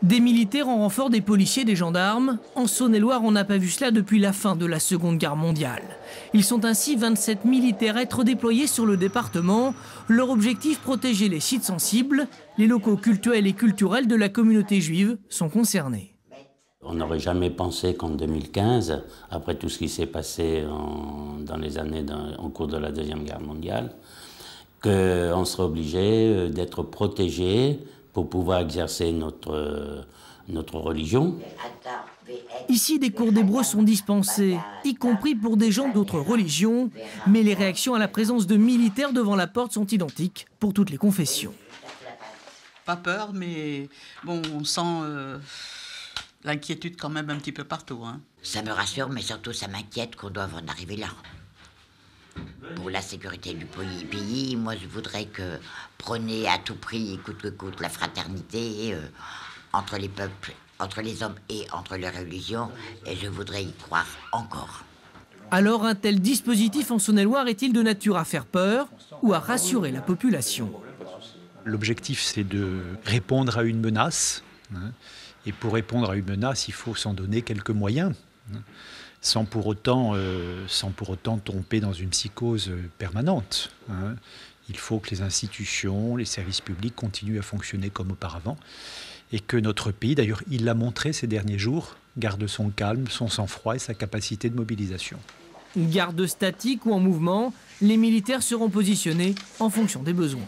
Des militaires en renfort des policiers et des gendarmes. En Saône-et-Loire, on n'a pas vu cela depuis la fin de la Seconde Guerre mondiale. Ils sont ainsi 27 militaires à être déployés sur le département. Leur objectif, protéger les sites sensibles. Les locaux cultuels et culturels de la communauté juive sont concernés. On n'aurait jamais pensé qu'en 2015, après tout ce qui s'est passé dans les années au cours de la Deuxième Guerre mondiale, qu'on serait obligé d'être protégé pour pouvoir exercer notre religion. Ici, des cours d'hébreu sont dispensés, y compris pour des gens d'autres religions. Mais les réactions à la présence de militaires devant la porte sont identiques pour toutes les confessions. Pas peur, mais bon, on sent l'inquiétude quand même un petit peu partout. Hein. Ça me rassure, mais surtout ça m'inquiète qu'on doive en arriver là. Pour la sécurité du pays, moi je voudrais que prôner à tout prix, coûte que coûte, la fraternité entre les peuples, entre les hommes et entre les religions, et je voudrais y croire encore. Alors un tel dispositif en Saône-et-Loire est-il de nature à faire peur ou à rassurer la population? L'objectif, c'est de répondre à une menace. Et pour répondre à une menace, il faut s'en donner quelques moyens. Sans pour autant tomber dans une psychose permanente. Il faut que les institutions, les services publics continuent à fonctionner comme auparavant et que notre pays, d'ailleurs il l'a montré ces derniers jours, garde son calme, son sang-froid et sa capacité de mobilisation. Garde statique ou en mouvement, les militaires seront positionnés en fonction des besoins.